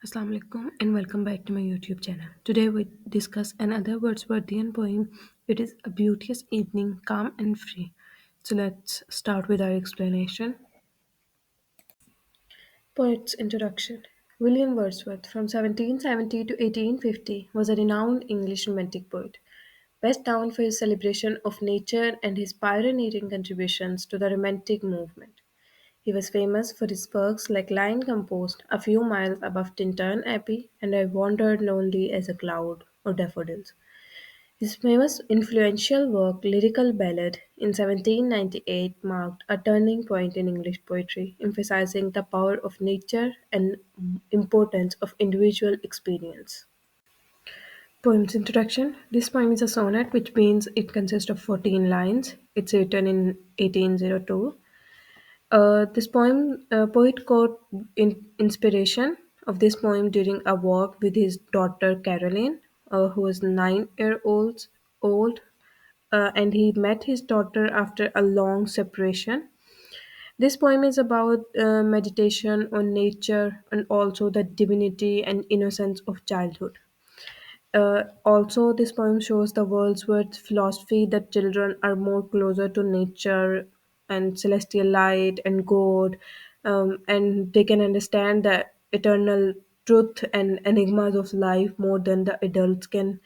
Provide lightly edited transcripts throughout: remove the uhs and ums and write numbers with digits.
Assalamu alaikum and welcome back to my YouTube channel. Today we discuss another Wordsworthian poem. It is A Beauteous Evening, Calm and Free. So let's start with our explanation. Poet's Introduction. William Wordsworth from 1770 to 1850 was a renowned English romantic poet, best known for his celebration of nature and his pioneering contributions to the romantic movement. He was famous for his works like Line Composed a few miles above Tintern Abbey and I Wandered Lonely as a Cloud or Daffodils. His famous influential work, Lyrical Ballad, in 1798 marked a turning point in English poetry, emphasizing the power of nature and importance of individual experience. Poem's introduction. This poem is a sonnet, which means it consists of 14 lines. It's written in 1802. This poem, poet got inspiration of this poem during a walk with his daughter Caroline, who was 9 year old, and he met his daughter after a long separation. This poem is about meditation on nature and also the divinity and innocence of childhood. Also, this poem shows the Wordsworth philosophy that children are more closer to nature and celestial light and God, and they can understand the eternal truth and enigmas of life more than the adults can.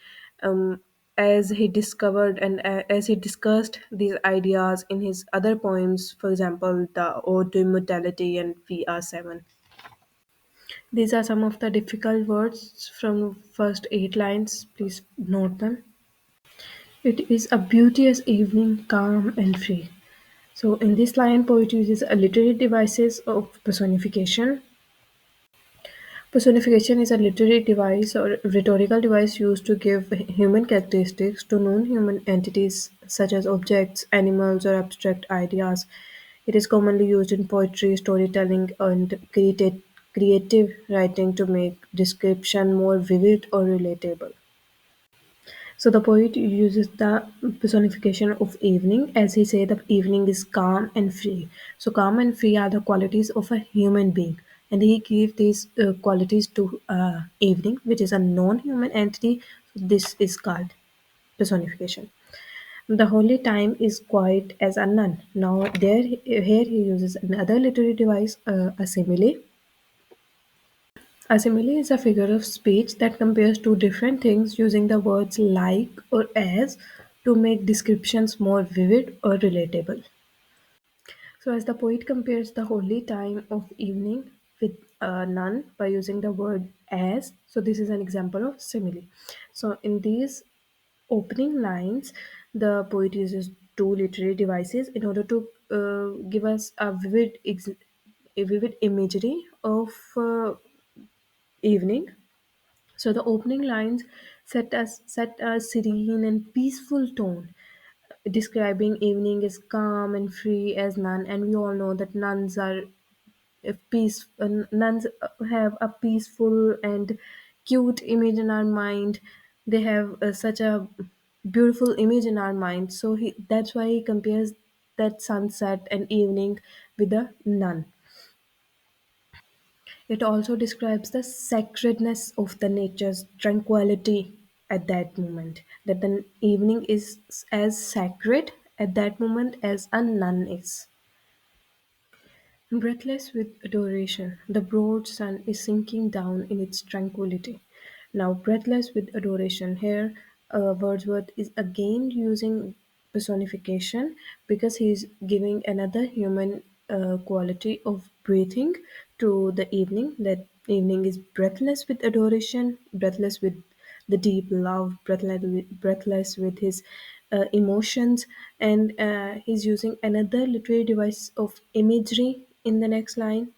As he discovered and as he discussed these ideas in his other poems, for example, the Ode to Immortality and VR7. These are some of the difficult words from first 8 lines. Please note them. It is a beauteous evening, calm and free. So in this line, poet uses a literary devices of personification. Personification is a literary device or rhetorical device used to give human characteristics to non-human entities such as objects, animals, or abstract ideas. It is commonly used in poetry, storytelling, and creative writing to make description more vivid or relatable. So the poet uses the personification of evening, as he say the evening is calm and free. So calm and free are the qualities of a human being, and he gave these qualities to evening, which is a non-human entity. This is called personification. The holy time is quiet as a nun. Now here he uses another literary device, a simile. A simile is a figure of speech that compares two different things using the words like or as to make descriptions more vivid or relatable. So, as the poet compares the holy time of evening with none by using the word as, so this is an example of simile. So, in these opening lines, the poet uses two literary devices in order to give us a vivid imagery of evening. So the opening lines set a serene and peaceful tone, describing evening as calm and free as none. And we all know that nuns have a peaceful and cute image in our mind. They have such a beautiful image in our mind. So that's why he compares that sunset and evening with a nun. It also describes the sacredness of the nature's tranquility at that moment, that the evening is as sacred at that moment as a nun is. Breathless with adoration, the broad sun is sinking down in its tranquility. Now, breathless with adoration, here Wordsworth is again using personification because he's giving another human quality of breathing to the evening. That evening is breathless with adoration, breathless with the deep love, breathless with his emotions, and he's using another literary device of imagery in the next line.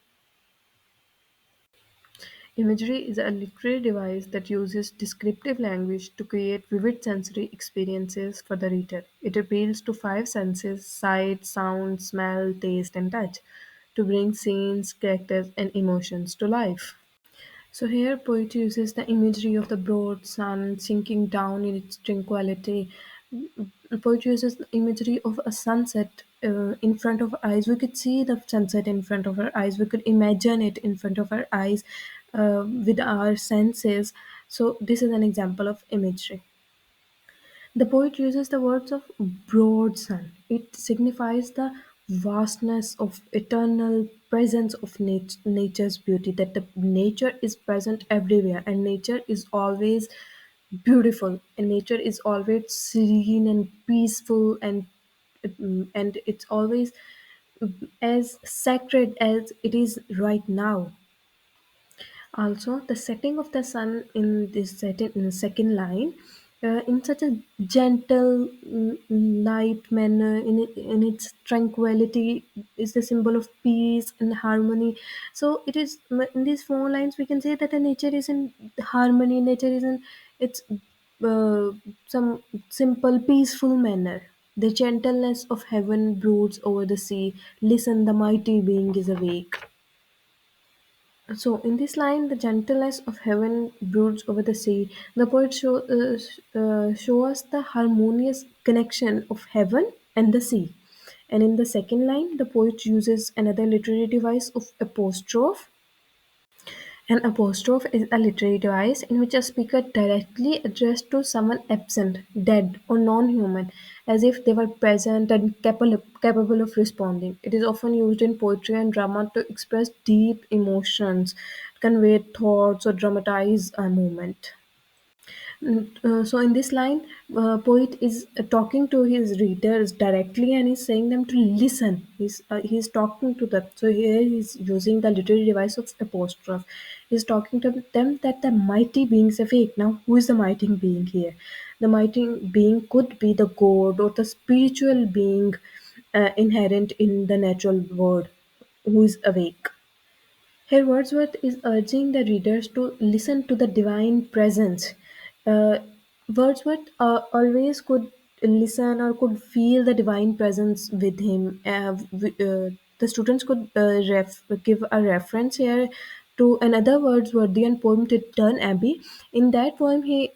Imagery is a literary device that uses descriptive language to create vivid sensory experiences for the reader. It appeals to five senses sight, sound, smell, taste, and touch to bring scenes, characters, and emotions to life. So here poet uses the imagery of the broad sun sinking down in its tranquility. Poet uses the imagery of a sunset in front of our eyes. We could see the sunset in front of our eyes. We could imagine it in front of our eyes. with our senses. So this is an example of imagery. The poet uses the words of broad sun. It signifies the vastness of eternal presence of nature's beauty, that the nature is present everywhere and nature is always beautiful and nature is always serene and peaceful, and it's always as sacred as it is right now. Also, the setting of the sun in this setting in the second line, in such a gentle, light manner, in its tranquility, is the symbol of peace and harmony. So, it is in these four lines we can say that the nature is in harmony. Nature is in its uh, some simple, peaceful manner. The gentleness of heaven broods over the sea. Listen, the mighty being is awake. So, in this line, the gentleness of heaven broods over the sea. The poet show us the harmonious connection of heaven and the sea. And in the second line, the poet uses another literary device of apostrophe. An apostrophe is a literary device in which a speaker directly addressed to someone absent, dead, or non-human, as if they were present and capable of responding. It is often used in poetry and drama to express deep emotions, convey thoughts, or dramatize a moment. So in this line, poet is talking to his readers directly and he's saying them to listen. He's talking to them. So here he's using the literary device of apostrophe. He's talking to them that the mighty beings awake. Now, who is the mighty being here? The mighty being could be the god or the spiritual being inherent in the natural world who is awake. Here, Wordsworth is urging the readers to listen to the divine presence. Uh, Wordsworth always could listen or could feel the divine presence with him. The students could give a reference here to another Wordsworthian poem, to Turn Abbey. In that poem, he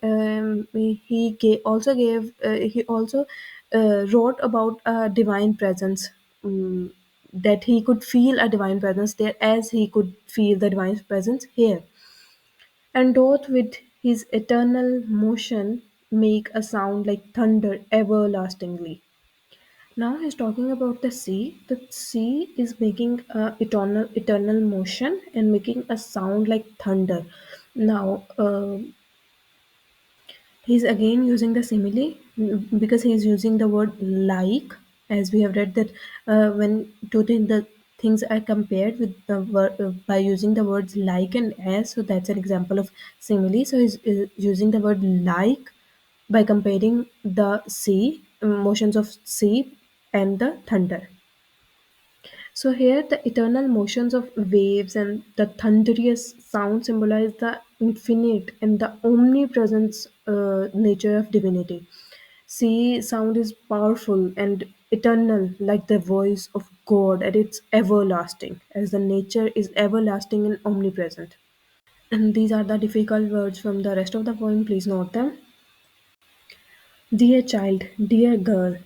also wrote about a divine presence. That he could feel a divine presence there as he could feel the divine presence here. And doth with his eternal motion make a sound like thunder everlastingly. Now he's talking about the sea. The sea is making a eternal motion and making a sound like thunder. Now, he's again using the simile, because he's using the word like, as we have read that when the things are compared with the word by using the words like and as, so that's an example of simile. So he's using the word like by comparing the sea, motions of sea, and the thunder. So here the eternal motions of waves and the thunderous sound symbolize the infinite and the omnipresence nature of divinity. Sea sound is powerful and eternal like the voice of God, and it's everlasting as the nature is everlasting and omnipresent. And these are the difficult words from the rest of the poem. Please note them. Dear child, dear girl,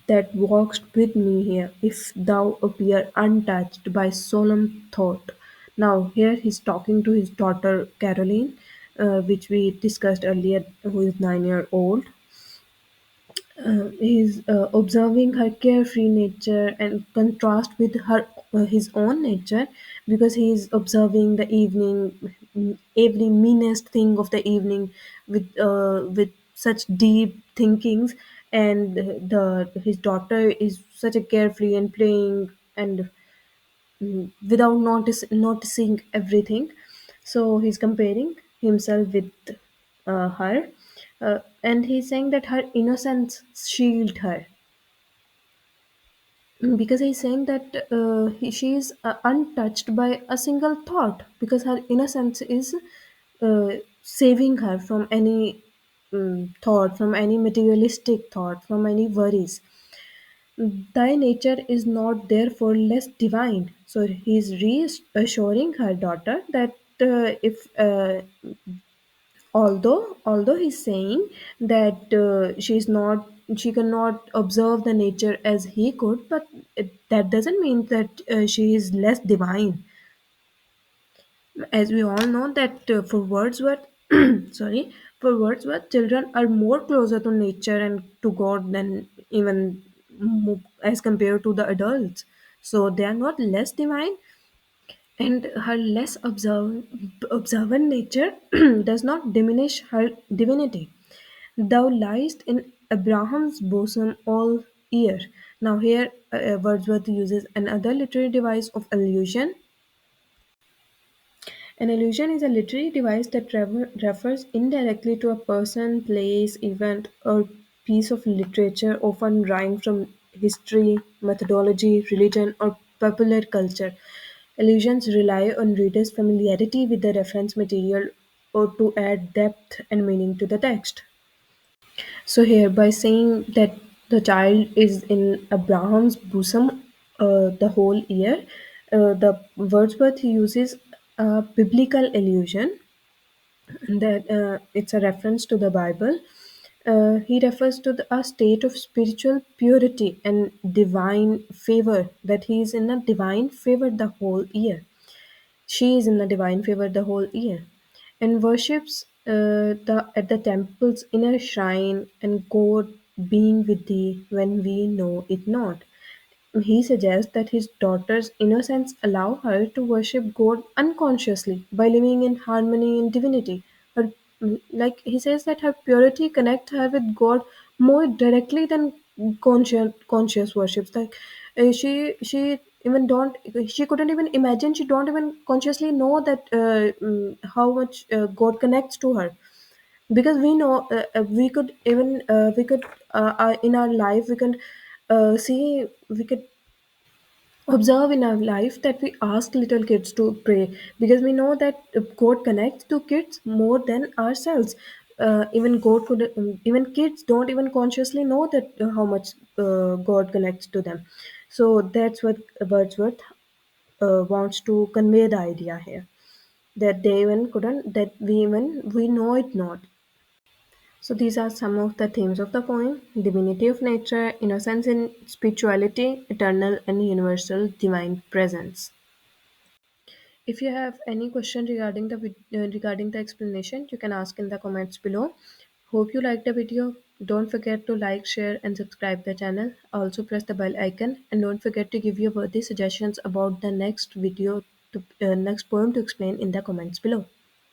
that walk'st with me here, if thou appear untouched by solemn thought. Now, here he's talking to his daughter Caroline, which we discussed earlier, who is 9 year old. He's observing her carefree nature and contrast with her his own nature, because he is observing the evening, every meanest thing of the evening with such deep thinkings, and the his daughter is such a carefree and playing and without noticing everything. So he's comparing himself with her, and he's saying that her innocence shield her, because he's saying that she is untouched by a single thought, because her innocence is saving her from any thought, from any materialistic thought, from any worries. Thy nature is not therefore less divine. So he's reassuring her daughter that if although he's saying that she cannot observe the nature as he could, but that doesn't mean that she is less divine. As we all know that for Wordsworth, sorry, for Wordsworth, children are more closer to nature and to God than even as compared to the adults. So they are not less divine, and her less observant nature does not diminish her divinity. Thou liest in Abraham's bosom all year. Now, here Wordsworth uses another literary device of allusion. An allusion is a literary device that refers indirectly to a person, place, event, or piece of literature, often derived from history, methodology, religion, or popular culture. Allusions rely on readers' familiarity with the reference material or to add depth and meaning to the text. So here, by saying that the child is in Abraham's bosom the whole year, the Wordsworth uses a biblical allusion that it's a reference to the Bible. He refers to a state of spiritual purity and divine favor, that he is in a divine favor the whole year. She is in the divine favor the whole year, and worships the at the temple's inner shrine, and God being with thee when we know it not. He suggests that his daughter's innocence allow her to worship God unconsciously by living in harmony and divinity. Her, like he says that her purity connects her with God more directly than conscious worships. Like she even don't she couldn't even imagine, she don't even consciously know that how much God connects to her, because we know we could in our life we can see, we could observe in our life that we ask little kids to pray, because we know that God connects to kids more than ourselves. Even God could even kids don't even consciously know that how much God connects to them. So that's what Wordsworth wants to convey the idea here, that they even couldn't, that we know it not. So these are some of the themes of the poem: divinity of nature, innocence in spirituality, eternal and universal divine presence. If you have any question regarding regarding the explanation, you can ask in the comments below. Hope you liked the video. Don't forget to like, share, and subscribe the channel. Also press the bell icon, and don't forget to give your worthy suggestions about the next video, to next poem to explain in the comments below.